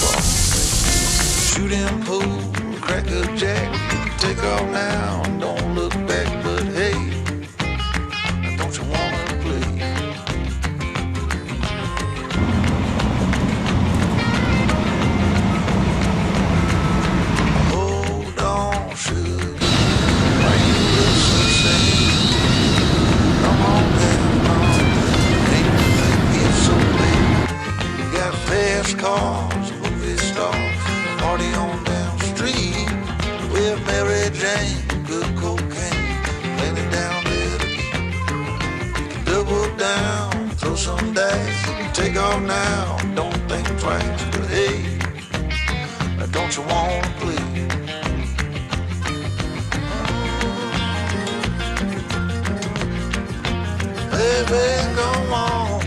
fall. Shoot him, pool, crack a jack, take off now, don't look back, but hey, don't you wanna play? Hold on, sugar, why you look so sad? Come on down, ain't you think it's so late? You got fast cars, movie stars, party on down the street with Mary Jane, good cocaine, plenty down there to eat. Double down, throw some dice, take off now, don't think twice, but hey, don't you wanna play? Baby, come on.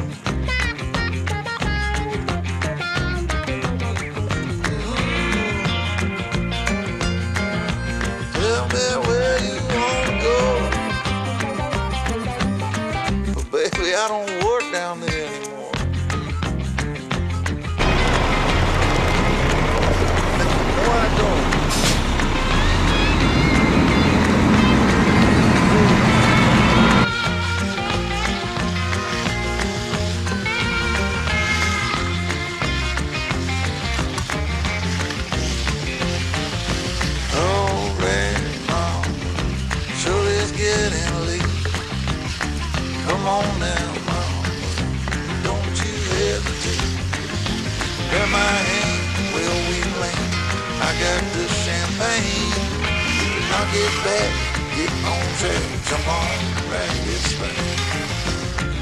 Tell me where you wanna go. But baby, I don't work down there anymore. No, I don't. Come on now, mama, don't you hesitate. Grab my hand, well we land. I got the champagne. Knock it back, get on track, jump on, ride this thing.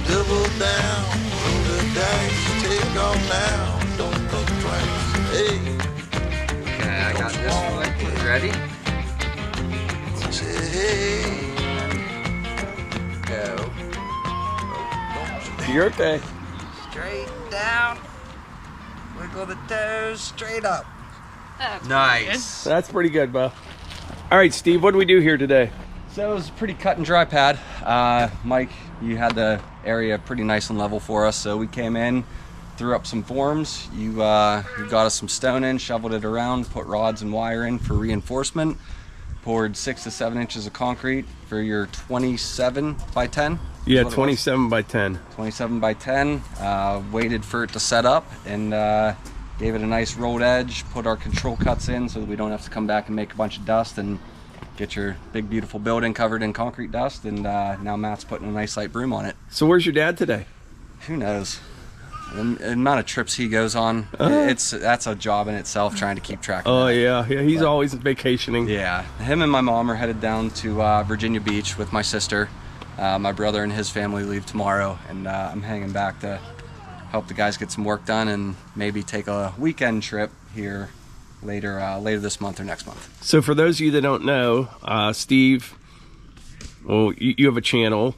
Double down, roll the dice, take off now, don't think twice. Hey, Okay, I got this one. You ready? Say hey. Go. You're okay. Straight down. Wiggle the toes, straight up. That's Nice. That's pretty good, Bo. All right, Steve, what do we do here today? So it was a pretty cut and dry pad. Mike, you had the area pretty nice and level for us, so we came in, threw up some forms. You got us some stone in, shoveled it around, put rods and wire in for reinforcement, poured 6 to 7 inches of concrete for your 27 by 10. Yeah, 27 by 10. 27 by 10. Waited for it to set up and gave it a nice rolled edge, put our control cuts in so that we don't have to come back and make a bunch of dust and get your big beautiful building covered in concrete dust. And now Matt's putting a nice light broom on it. So where's your dad today? Who knows? The amount of trips he goes on, that's a job in itself, trying to keep track of Oh, that. yeah, he's always vacationing. Yeah, him and my mom are headed down to Virginia Beach with my sister. My brother and his family leave tomorrow, and I'm hanging back to help the guys get some work done and maybe take a weekend trip here later this month or next month. So for those of you that don't know, Steve, well, you have a channel,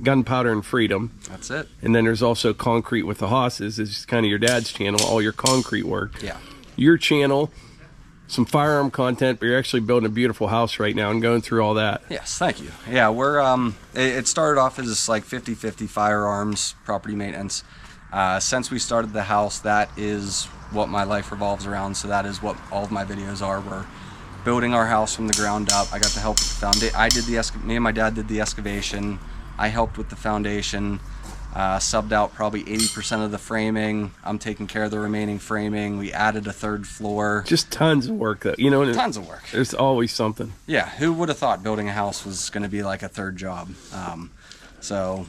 Gunpowder and Freedom. That's it. And then there's also Concrete with the Hosses, is kind of your dad's channel, all your concrete work. Yeah. Your channel, some firearm content, but you're actually building a beautiful house right now and going through all that. Yes, thank you. Yeah, we're it started off as like 50-50 firearms, property maintenance. Since we started the house, that is what my life revolves around. So that is what all of my videos are. We're building our house from the ground up. I got to help with the foundation. Me and my dad did the excavation. I helped with the foundation. Subbed out probably 80% of the framing. I'm taking care of the remaining framing. We added a third floor. Just tons of work, though. You know, Tons of work. There's always something. Yeah, who would have thought building a house was going to be like a third job? So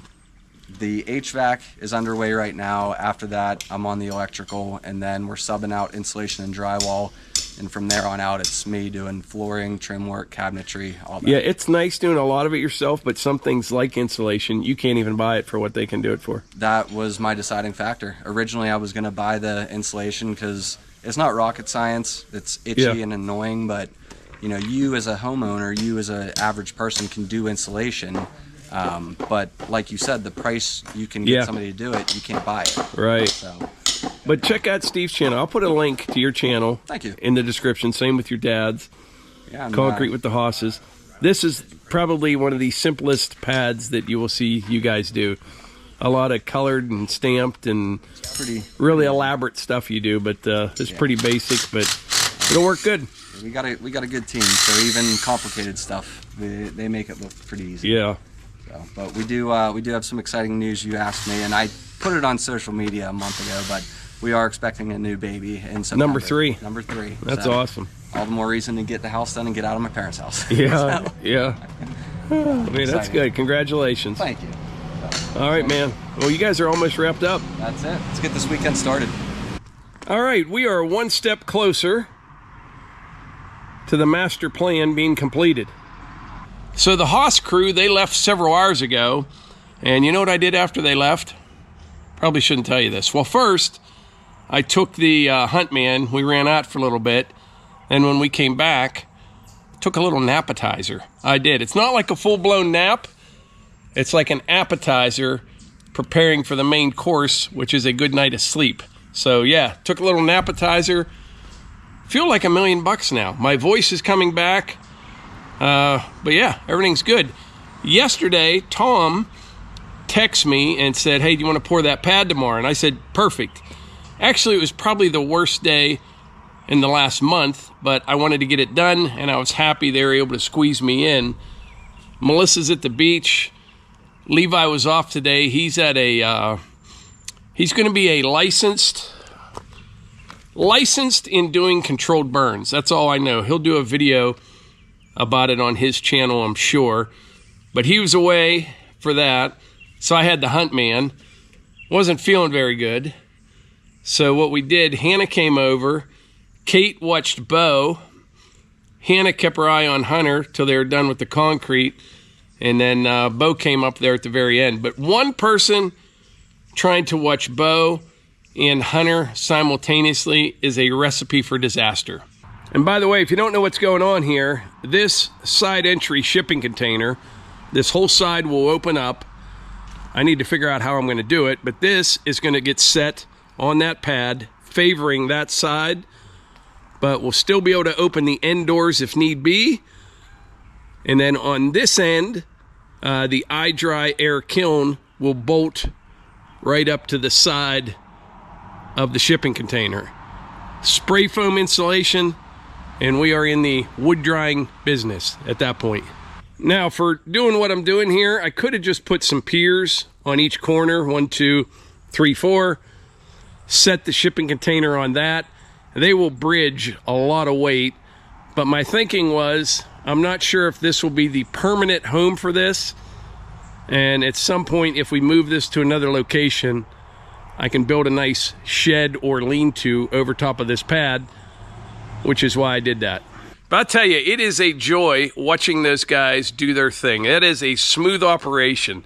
the HVAC is underway right now. After that, I'm on the electrical, and then we're subbing out insulation and drywall. And from there on out, it's me doing flooring, trim work, cabinetry, all that. Yeah, it's nice doing a lot of it yourself, but some things like insulation, you can't even buy it for what they can do it for. That was my deciding factor. Originally, I was going to buy the insulation because it's not rocket science. It's itchy and annoying, but you know, you as a homeowner, you as an average person can do insulation. But like you said, the price you can get somebody to do it, you can't buy it. Right. So. But check out Steve's channel. I'll put a link to your channel. Thank you. In the description. Same with your dad's. Yeah, Concrete with the Hosses. This is probably one of the simplest pads that you will see you guys do. a lot of colored and stamped and Pretty really elaborate stuff you do, but it's pretty basic, but it'll work good. We got a good team, so even complicated stuff, they make it look pretty easy. Yeah. So, but we do have some exciting news. You asked me, and I put it on social media a month ago, but we are expecting a new baby in September. Number 3. Number 3. That's so, awesome. All the more reason to get the house done and get out of my parents' house. Yeah, So, yeah. I mean, that's good. Congratulations. Thank you. All right, man. Well, you guys are almost wrapped up. That's it. Let's get this weekend started. All right, we are one step closer to the master plan being completed. So the Haas crew, they left several hours ago, and you know what I did after they left? Probably shouldn't tell you this. Well, first, I took the hunt man. We ran out for a little bit, and when we came back, took a little napatizer. I did. It's not like a full-blown nap. It's like an appetizer preparing for the main course, which is a good night of sleep. So yeah, took a little napatizer. Feel like $1 million now. My voice is coming back. But yeah, everything's good. Yesterday, Tom texted me and said, hey, do you want to pour that pad tomorrow? And I said, perfect. Actually, it was probably the worst day in the last month, but I wanted to get it done, and I was happy they were able to squeeze me in. Melissa's at the beach. Levi was off today. He's at a, he's going to be a licensed in doing controlled burns. That's all I know. He'll do a video about it on his channel, I'm sure. But he was away for that, so I had the hunt man. Wasn't feeling very good. So what we did, Hannah came over. Kate watched Bo. Hannah kept her eye on Hunter till they were done with the concrete. And then Bo came up there at the very end. But one person trying to watch Bo and Hunter simultaneously is a recipe for disaster. And by the way, if you don't know what's going on here, this side entry shipping container, this whole side will open up. I need to figure out how I'm going to do it, but this is going to get set on that pad, favoring that side, but we'll still be able to open the end doors if need be. And then on this end, the iDry air kiln will bolt right up to the side of the shipping container. Spray foam insulation, and we are in the wood drying business at that point. Now, for doing what I'm doing here, I could have just put some piers on each corner, 1, 2, 3, 4, set the shipping container on that. They will bridge a lot of weight, but my thinking was, I'm not sure if this will be the permanent home for this, and at some point, if we move this to another location, I can build a nice shed or lean-to over top of this pad, which is why I did that. But I'll tell you, it is a joy watching those guys do their thing. It is a smooth operation.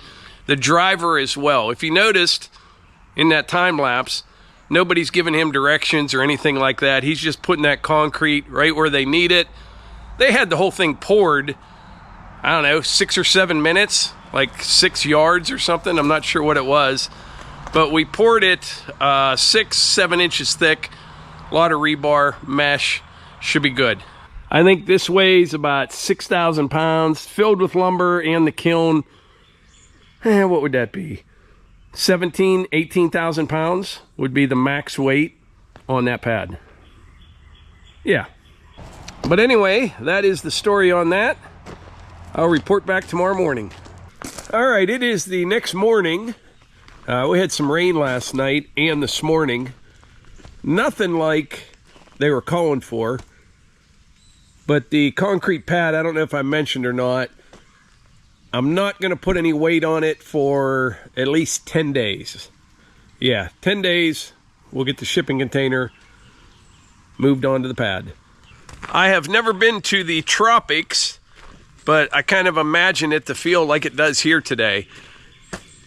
The driver as well. If you noticed in that time lapse, nobody's giving him directions or anything like that. He's just putting that concrete right where they need it. They had the whole thing poured, I don't know, 6 or 7 minutes, like 6 yards or something. I'm not sure what it was. But we poured it 6, 7 inches thick. A lot of rebar, mesh. Should be good. I think this weighs about 6,000 pounds, filled with lumber and the kiln. What would that be? 17, 18,000 pounds would be the max weight on that pad. Yeah. But anyway, that is the story on that. I'll report back tomorrow morning. All right, it is the next morning. We had some rain last night and this morning. Nothing like they were calling for. But the concrete pad, I don't know if I mentioned or not, I'm not going to put any weight on it for at least 10 days. Yeah, 10 days, we'll get the shipping container moved onto the pad. I have never been to the tropics, but I kind of imagine it to feel like it does here today.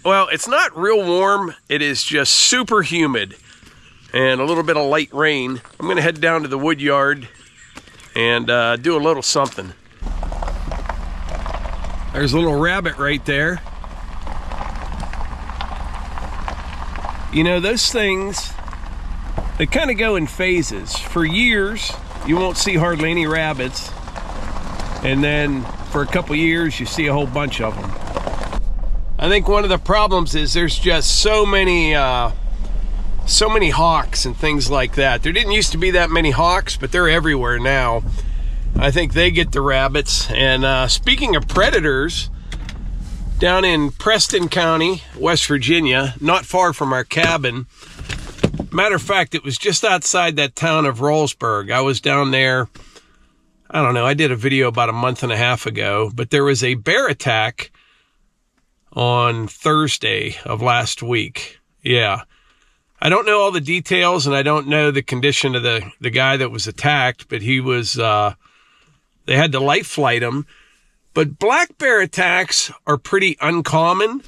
Well, it's not real warm. It is just super humid and a little bit of light rain. I'm going to head down to the wood yard and do a little something. There's a little rabbit right there. You know, those things, they kind of go in phases. For years, you won't see hardly any rabbits. And then for a couple years, you see a whole bunch of them. I think one of the problems is there's just so many hawks and things like that. There didn't used to be that many hawks, but they're everywhere now. I think they get the rabbits. And speaking of predators, down in Preston County, West Virginia, not far from our cabin. Matter of fact, it was just outside that town of Rollsburg. I was down there, I don't know, I did a video about a month and a half ago, but there was a bear attack on Thursday of last week. Yeah. I don't know all the details, and I don't know the condition of the guy that was attacked, but he was, they had to life flight him. But black bear attacks are pretty uncommon,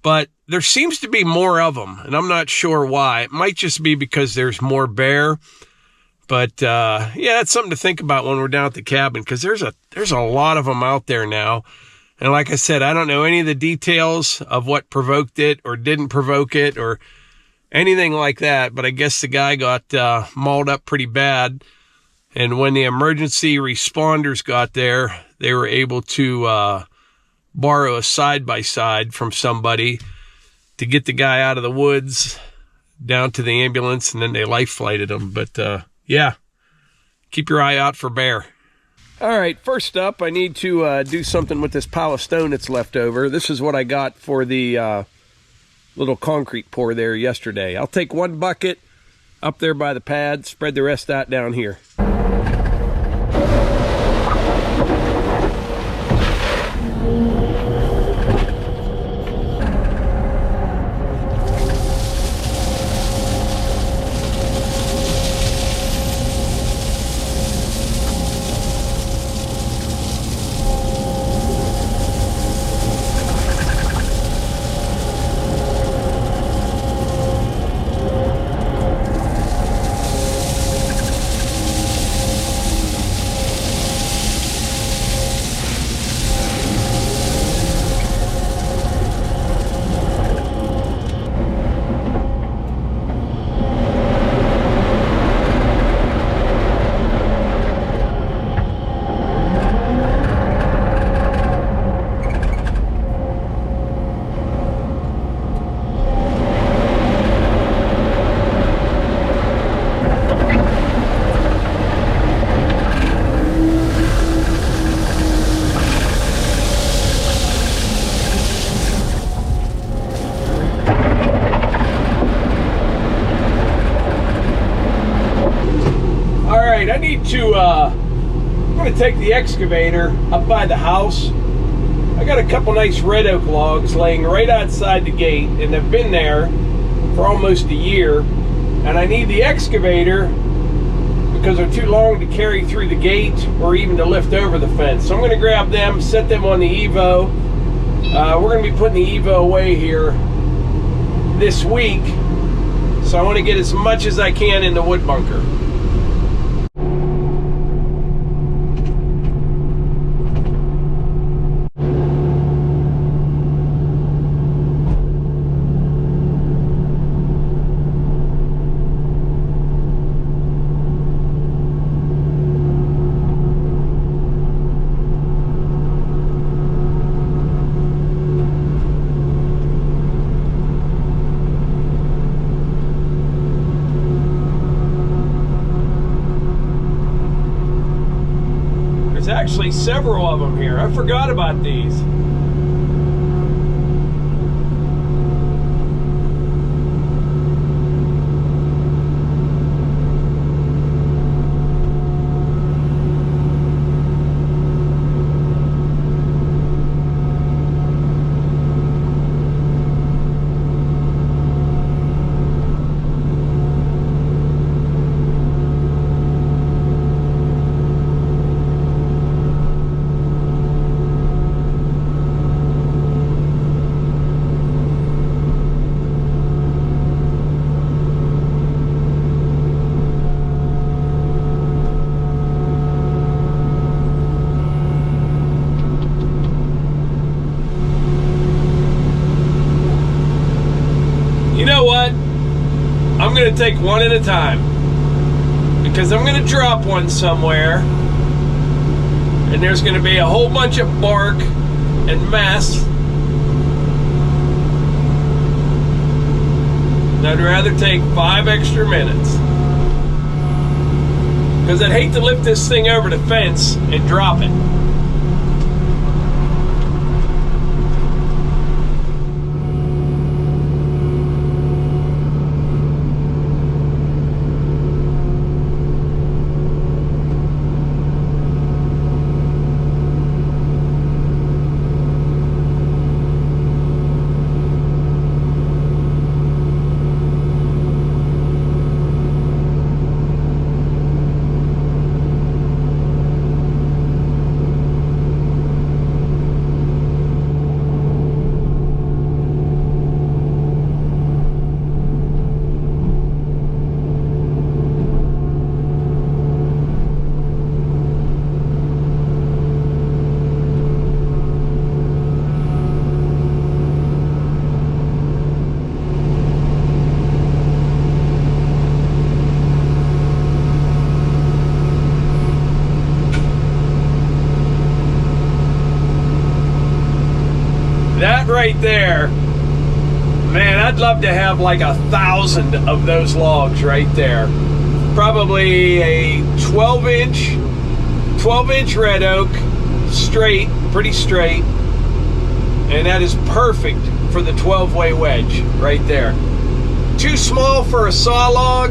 but there seems to be more of them, and I'm not sure why. It might just be because there's more bear. But, yeah, it's something to think about when we're down at the cabin, because there's a lot of them out there now. And like I said, I don't know any of the details of what provoked it or didn't provoke it or anything like that, but I guess the guy got mauled up pretty bad. And when the emergency responders got there, they were able to borrow a side-by-side from somebody to get the guy out of the woods down to the ambulance, and then they life flighted him. But, yeah, keep your eye out for bear. All right, first up, I need to do something with this pile of stone that's left over. This is what I got for the little concrete pour there yesterday. I'll take one bucket up there by the pad, spread the rest out down here. I'm going to take the excavator up by the house. I got a couple nice red oak logs laying right outside the gate, and they've been there for almost a year. And I need the excavator because they're too long to carry through the gate or even to lift over the fence. So I'm going to grab them, set them on the Evo. We're going to be putting the Evo away here this week. So I want to get as much as I can in the wood bunker. Actually several of them here. I forgot about these. I'm going to take one at a time because I'm going to drop one somewhere and there's going to be a whole bunch of bark and mess And I'd rather take 5 extra minutes. Because I'd hate to lift this thing over the fence and drop it. That right there, man, I'd love to have like 1,000 of those logs right there. Probably a 12-inch red oak, straight, pretty straight. And that is perfect for the 12-way wedge right there. Too small for a saw log,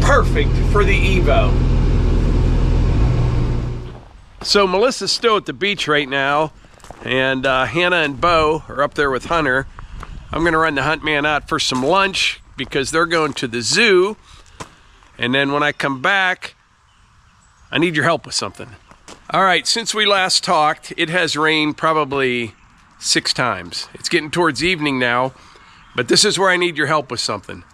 perfect for the Evo. So Melissa's still at the beach right now. And Hannah and Bo are up there with Hunter. I'm gonna run the hunt man out for some lunch because they're going to the zoo. And then when I come back, I need your help with something. All right, since we last talked, it has rained probably 6 times. It's getting towards evening now, but this is where I need your help with something.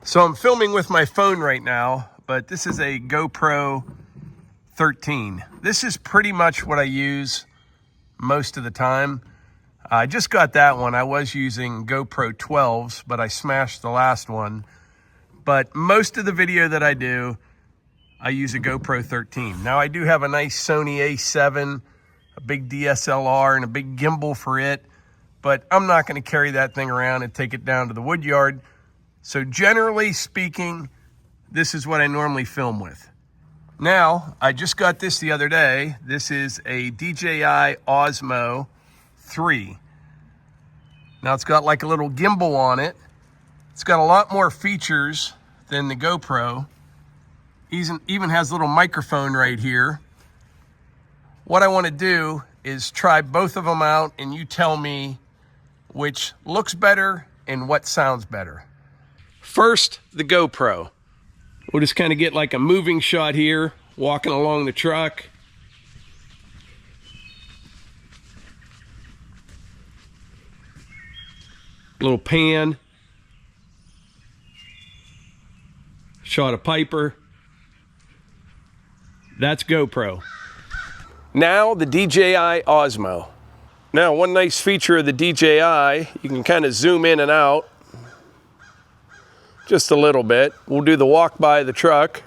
So I'm filming with my phone right now, but this is a GoPro 13. This is pretty much what I use most of the time. I just got that one. I was using GoPro 12s, but I smashed the last one. But most of the video that I do, I use a GoPro 13. Now I do have a nice Sony A7, a big DSLR, and a big gimbal for it, but I'm not going to carry that thing around and take it down to the wood yard. So generally speaking, this is what I normally film with. Now, I just got this the other day. This is a DJI Osmo 3. Now, it's got like a little gimbal on it. It's got a lot more features than the GoPro. Even has a little microphone right here. What I want to do is try both of them out, and you tell me which looks better and what sounds better. First, the GoPro. We'll just kind of get like a moving shot here, walking along the truck. Little pan. Shot of Piper. That's GoPro. Now the DJI Osmo. Now one nice feature of the DJI, you can kind of zoom in and out. Just a little bit. We'll do the walk by the truck.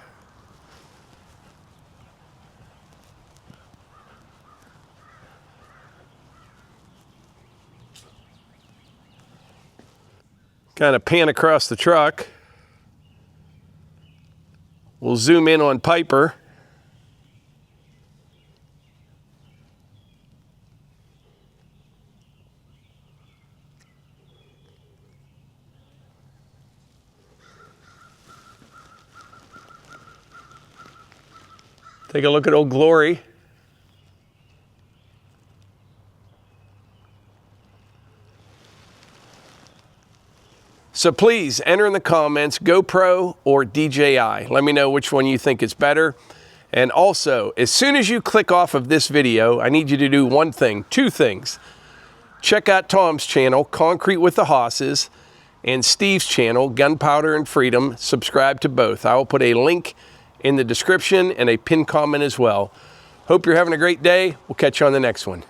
Kind of pan across the truck. We'll zoom in on Piper. Take a look at Old Glory. So please enter in the comments, GoPro or DJI. Let me know which one you think is better. And also, as soon as you click off of this video, I need you to do one thing, 2 things. Check out Tom's channel, Concrete with the Hosses, and Steve's channel, Gunpowder and Freedom. Subscribe to both. I will put a link in the description and a pinned comment as well. Hope you're having a great day. We'll catch you on the next one.